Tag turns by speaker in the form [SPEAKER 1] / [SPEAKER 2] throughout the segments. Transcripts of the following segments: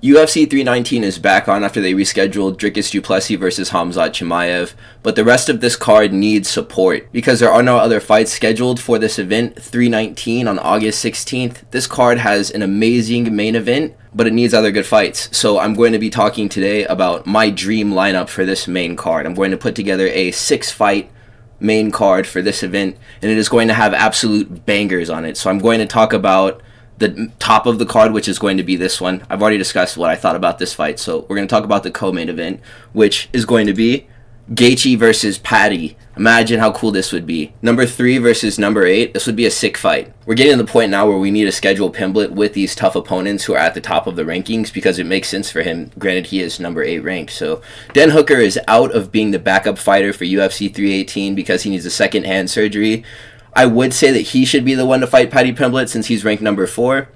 [SPEAKER 1] UFC 319 is back on after they rescheduled Dricus du Plessis versus Khamzat Chimaev, but the rest of this card needs support because there are no other fights scheduled for this event, 319 on August 16th. This card has an amazing main event, but it needs other good fights. So I'm going to be talking today about my dream lineup for this main card. I'm going to put together a 6-fight main card for this event, and it is going to have absolute bangers on it. So I'm going to talk about the top of the card, which is going to be this one. I've already discussed what I thought about this fight, so we're going to talk about the co-main event, which is going to be Gaethje versus Paddy. Imagine how cool this would be. Number 3 versus number 8. This would be a sick fight. We're getting to the point now where we need to schedule Pimblett with these tough opponents who are at the top of the rankings because it makes sense for him. Granted, he is number 8 ranked. So Dan Hooker is out of being the backup fighter for UFC 318 because he needs a second-hand surgery. I would say that he should be the one to fight Paddy Pimblett since he's ranked number 4,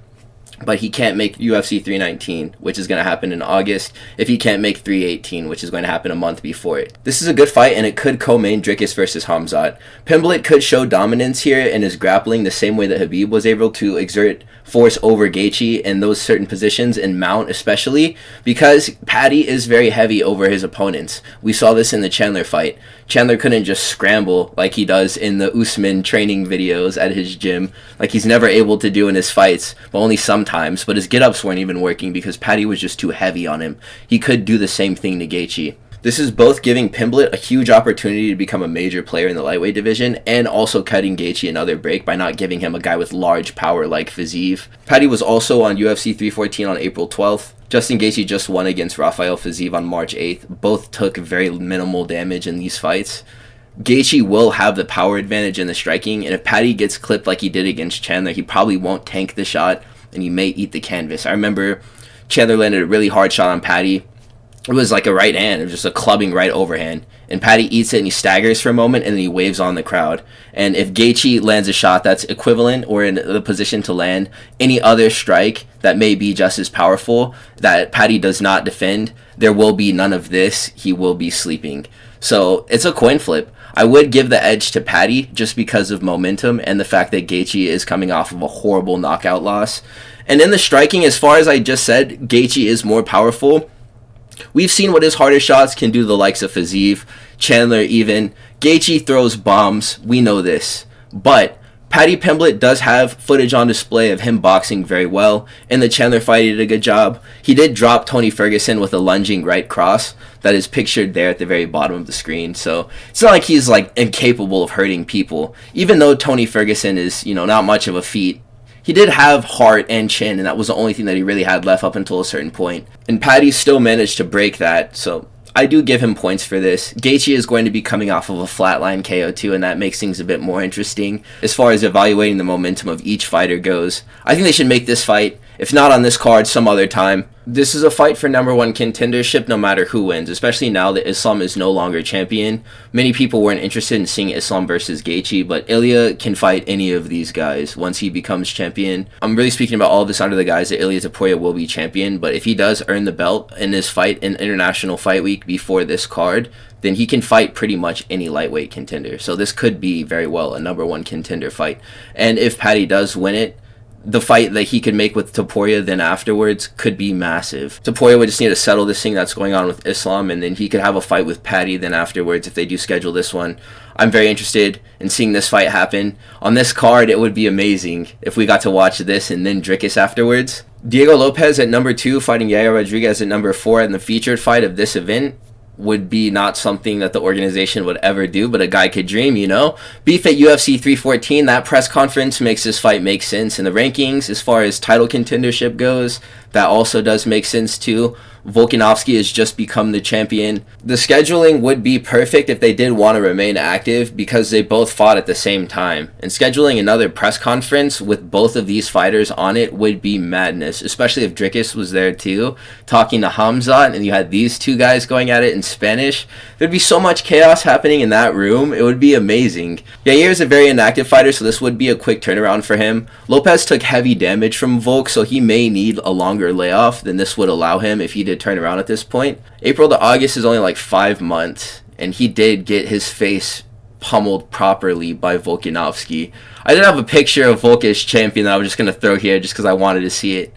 [SPEAKER 1] but he can't make UFC 319, which is going to happen in August, if he can't make 318, which is going to happen a month before it. This is a good fight, and it could co-main Dricus versus Khamzat. Pimblett could show dominance here in his grappling the same way that Khabib was able to exert force over Gaethje in those certain positions, and mount especially, because Paddy is very heavy over his opponents. We saw this in the Chandler fight. Chandler couldn't just scramble like he does in the Usman training videos at his gym, like he's never able to do in his fights, but only sometimes. But his get-ups weren't even working because Paddy was just too heavy on him. He could do the same thing to Gaethje. This is both giving Pimblett a huge opportunity to become a major player in the lightweight division and also cutting Gaethje another break by not giving him a guy with large power like Fiziev. Paddy was also on UFC 314 on April 12th. Justin Gaethje just won against Rafael Fiziev on March 8th. Both took very minimal damage in these fights. Gaethje will have the power advantage in the striking, and if Paddy gets clipped like he did against Chandler, he probably won't tank the shot, and he may eat the canvas. I remember Chandler landed a really hard shot on Paddy. It was like a right hand, it was just a clubbing right overhand. And Paddy eats it and he staggers for a moment and then he waves on the crowd. And if Gaethje lands a shot that's equivalent or in the position to land any other strike that may be just as powerful that Paddy does not defend, there will be none of this. He will be sleeping. So it's a coin flip. I would give the edge to Paddy just because of momentum and the fact that Gaethje is coming off of a horrible knockout loss. And in the striking, as far as I just said, Gaethje is more powerful. We've seen what his harder shots can do to the likes of Fiziev, Chandler even. Gaethje throws bombs, we know this. But Paddy Pimblett does have footage on display of him boxing very well. In the Chandler fight, he did a good job. He did drop Tony Ferguson with a lunging right cross that is pictured there at the very bottom of the screen. So it's not like he's like incapable of hurting people. Even though Tony Ferguson is, not much of a feat, he did have heart and chin, and that was the only thing that he really had left up until a certain point. And Paddy still managed to break that, so I do give him points for this. Gaethje is going to be coming off of a flatline KO too, and that makes things a bit more interesting as far as evaluating the momentum of each fighter goes. I think they should make this fight, if not on this card, some other time. This is a fight for number 1 contendership no matter who wins, especially now that Islam is no longer champion. Many people weren't interested in seeing Islam versus Gaethje, but Ilya can fight any of these guys once he becomes champion. I'm really speaking about all of this under the guise that Ilia Topuria will be champion, but if he does earn the belt in this fight in International Fight Week before this card, then he can fight pretty much any lightweight contender. So this could be very well a number 1 contender fight. And if Paddy does win it, the fight that he could make with Topuria then afterwards could be massive. Topuria would just need to settle this thing that's going on with Islam, and then he could have a fight with Paddy then afterwards if they do schedule this one. I'm very interested in seeing this fight happen. On this card, it would be amazing if we got to watch this and then Dricus afterwards. Diego Lopes at number 2 fighting Yair Rodriguez at number 4 in the featured fight of this event would be not something that the organization would ever do, but a guy could dream, Beef at UFC 314, that press conference makes this fight make sense. In the rankings, as far as title contendership goes, that also does make sense too. Volkanovski has just become the champion. The scheduling would be perfect if they did want to remain active because they both fought at the same time. And scheduling another press conference with both of these fighters on it would be madness, especially if Dricus was there too, talking to Khamzat, and you had these two guys going at it in Spanish. There'd be so much chaos happening in that room. It would be amazing. Yair is a very inactive fighter, so this would be a quick turnaround for him. Lopes took heavy damage from Volk, so he may need a longer layoff than this would allow him if he did turn around at this point. April to August is only like 5 months, and he did get his face pummeled properly by Volkanovski. I did have a picture of Volk as champion that I was just going to throw here just because I wanted to see it.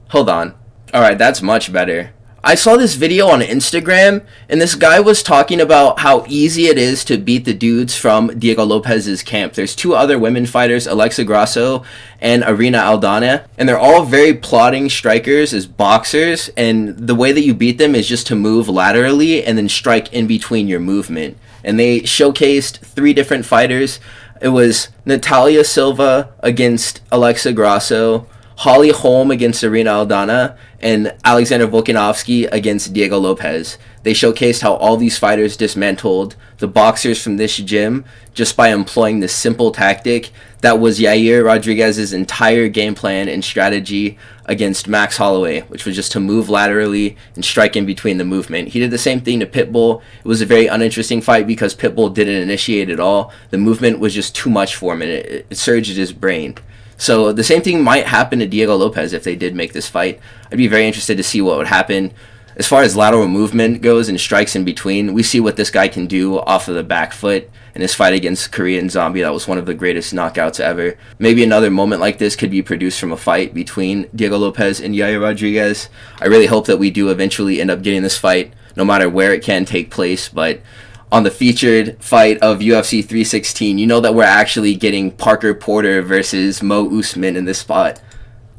[SPEAKER 1] Hold on. Alright, that's much better. I saw this video on Instagram, and this guy was talking about how easy it is to beat the dudes from Diego Lopes's camp. There's two other women fighters, Alexa Grasso and Irina Aldana, and they're all very plodding strikers as boxers, and the way that you beat them is just to move laterally and then strike in between your movement. And they showcased 3 different fighters. It was Natalia Silva against Alexa Grasso, Holly Holm against Irina Aldana, and Alexander Volkanovski against Diego Lopes. They showcased how all these fighters dismantled the boxers from this gym just by employing this simple tactic that was Yair Rodriguez's entire game plan and strategy against Max Holloway, which was just to move laterally and strike in between the movement. He did the same thing to Pitbull. It was a very uninteresting fight because Pitbull didn't initiate at all. The movement was just too much for him, and it surged his brain. So the same thing might happen to Diego Lopes if they did make this fight. I'd be very interested to see what would happen. As far as lateral movement goes and strikes in between, we see what this guy can do off of the back foot. In his fight against Korean Zombie, that was one of the greatest knockouts ever. Maybe another moment like this could be produced from a fight between Diego Lopes and Yair Rodriguez. I really hope that we do eventually end up getting this fight, no matter where it can take place, but on the featured fight of UFC 316, you know that we're actually getting Parker Porter versus Mo Usman in this spot.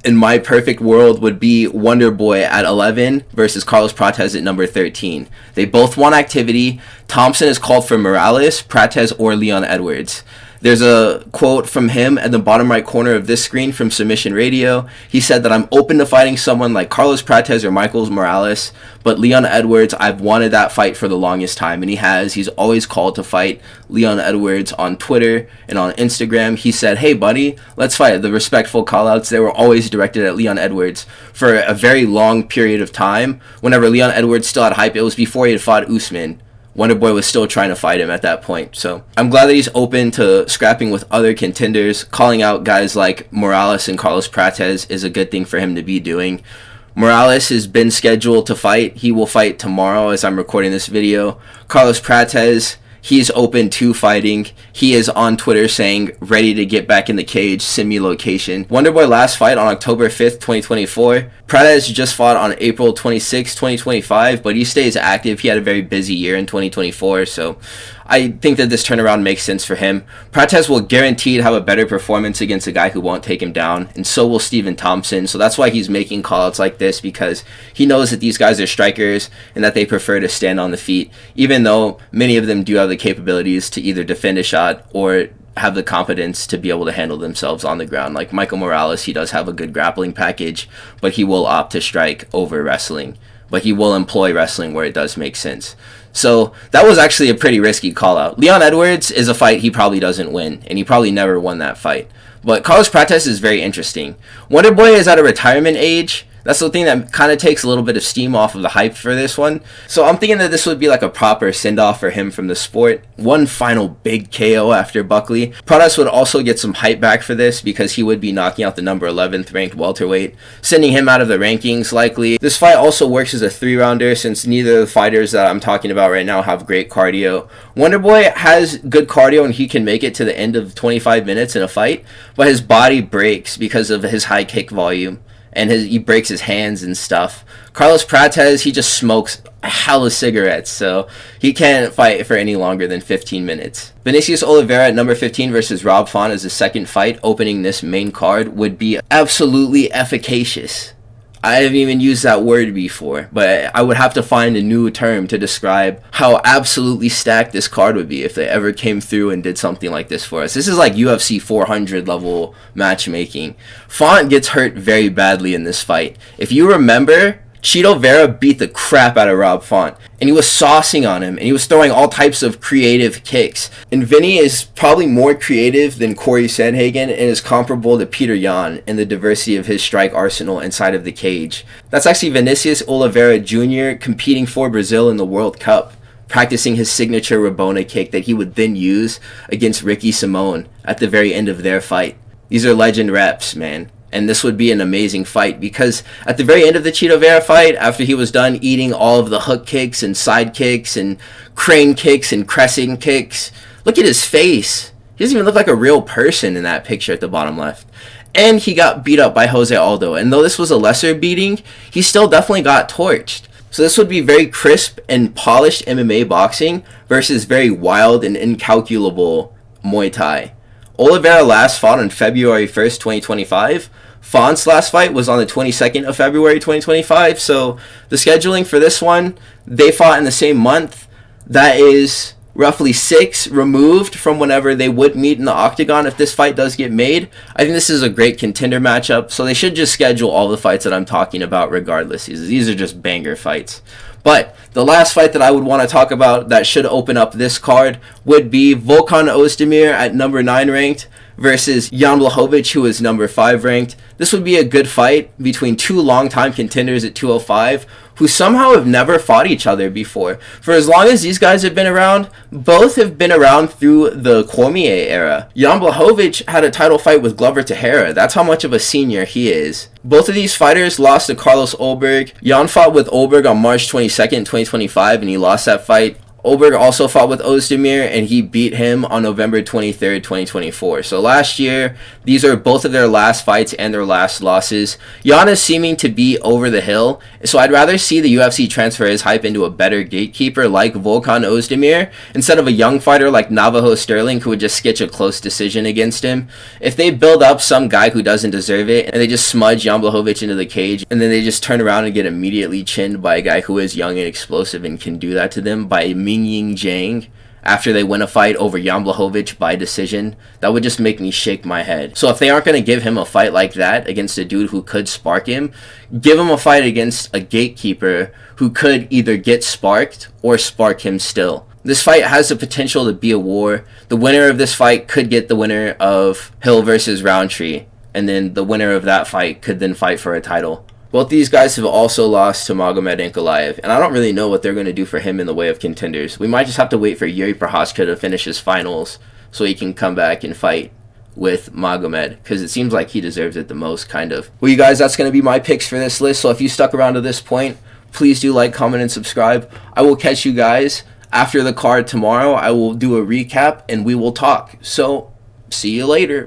[SPEAKER 1] In my perfect world would be Wonderboy at 11 versus Carlos Prates at number 13. They both want activity. Thompson is called for Morales, Prates, or Leon Edwards. There's a quote from him at the bottom right corner of this screen from Submission Radio. He said that I'm open to fighting someone like Carlos Prates or Michael Morales, but Leon Edwards, I've wanted that fight for the longest time, and he has. He's always called to fight Leon Edwards on Twitter and on Instagram. He said, hey buddy, let's fight. The respectful callouts, they were always directed at Leon Edwards for a very long period of time. Whenever Leon Edwards still had hype, it was before he had fought Usman. Wonderboy was still trying to fight him at that point. So I'm glad that he's open to scrapping with other contenders. Calling out guys like Morales and Carlos Prates is a good thing for him to be doing. Morales has been scheduled to fight. He will fight tomorrow as I'm recording this video. Carlos Prates, he's open to fighting. He is on Twitter saying, ready to get back in the cage, send me location. Wonderboy last fight on October 5th, 2024. Prates just fought on April 26, 2025, but he stays active. He had a very busy year in 2024, so I think that this turnaround makes sense for him. Prates will guaranteed have a better performance against a guy who won't take him down, and so will Stephen Thompson. So that's why he's making callouts like this, because he knows that these guys are strikers and that they prefer to stand on the feet, even though many of them do have the capabilities to either defend a shot or have the competence to be able to handle themselves on the ground. Like Michael Morales, he does have a good grappling package, but he will opt to strike over wrestling. But he will employ wrestling where it does make sense. So that was actually a pretty risky call out. Leon Edwards is a fight he probably doesn't win, and he probably never won that fight. But Carlos Prates is very interesting. Wonderboy is at a retirement age. That's the thing that kind of takes a little bit of steam off of the hype for this one. So I'm thinking that this would be like a proper send-off for him from the sport. One final big KO after Buckley. Prates would also get some hype back for this because he would be knocking out the number 11th ranked welterweight, sending him out of the rankings likely. This fight also works as a 3-rounder since neither of the fighters that I'm talking about right now have great cardio. Wonderboy has good cardio and he can make it to the end of 25 minutes in a fight, but his body breaks because of his high kick volume. And he breaks his hands and stuff. Carlos Prates, he just smokes a hell of cigarettes, so he can't fight for any longer than 15 minutes. Vinicius Oliveira at number 15 versus Rob Font as the second fight opening this main card would be absolutely efficacious. I haven't even used that word before, but I would have to find a new term to describe how absolutely stacked this card would be if they ever came through and did something like this for us. This is like UFC 400 level matchmaking. Font gets hurt very badly in this fight. If you remember, Chito Vera beat the crap out of Rob Font, and he was saucing on him, and he was throwing all types of creative kicks. And Vinny is probably more creative than Corey Sandhagen and is comparable to Peter Yan in the diversity of his strike arsenal inside of the cage. That's actually Vinicius Oliveira Jr. competing for Brazil in the World Cup, practicing his signature Rabona kick that he would then use against Ricky Simone at the very end of their fight. These are legend reps, man. And this would be an amazing fight because at the very end of the Chito Vera fight, after he was done eating all of the hook kicks and side kicks and crane kicks and crescent kicks, look at his face. He doesn't even look like a real person in that picture at the bottom left. and he got beat up by Jose Aldo. And though this was a lesser beating, he still definitely got torched. So this would be very crisp and polished MMA boxing versus very wild and incalculable Muay Thai. Oliveira last fought on February 1st, 2025. Font's last fight was on the 22nd of February 2025. So the scheduling for this one, they fought in the same month. That is roughly 6 removed from whenever they would meet in the octagon if this fight does get made. I think this is a great contender matchup, so they should just schedule all the fights that I'm talking about regardless. These are just banger fights. But the last fight that I would want to talk about that should open up this card would be Volkan Oezdemir at number 9 ranked versus Jan Blachowicz, who is number 5 ranked. This would be a good fight between two longtime contenders at 205 who somehow have never fought each other before. For as long as these guys have been around, both have been around through the Cormier era. Jan Blachowicz had a title fight with Glover Teixeira. That's how much of a senior he is. Both of these fighters lost to Carlos Ulberg. Jan fought with Ulberg on March 22nd, 2025, and he lost that fight. Ulberg also fought with Oezdemir, and he beat him on November 23rd, 2024. So last year, these are both of their last fights and their last losses. Jan is seeming to be over the hill, so I'd rather see the UFC transfer his hype into a better gatekeeper like Volkan Oezdemir instead of a young fighter like Navajo Sterling who would just sketch a close decision against him. If they build up some guy who doesn't deserve it, and they just smudge Jan Blachowicz into the cage, and then they just turn around and get immediately chinned by a guy who is young and explosive and can do that to them by Mingying Zhang after they win a fight over Jan Blachowicz by decision, that would just make me shake my head. So if they aren't going to give him a fight like that against a dude who could spark him, give him a fight against a gatekeeper who could either get sparked or spark him still. This fight has the potential to be a war. The winner of this fight could get the winner of Hill versus Roundtree, and then the winner of that fight could then fight for a title. Both these guys have also lost to Magomed Ankalaev, and I don't really know what they're going to do for him in the way of contenders. We might just have to wait for Yuri Prochazka to finish his finals so he can come back and fight with Magomed, because it seems like he deserves it the most, kind of. Well, you guys, that's going to be my picks for this list, so if you stuck around to this point, please do like, comment, and subscribe. I will catch you guys after the card tomorrow. I will do a recap, and we will talk. So, see you later.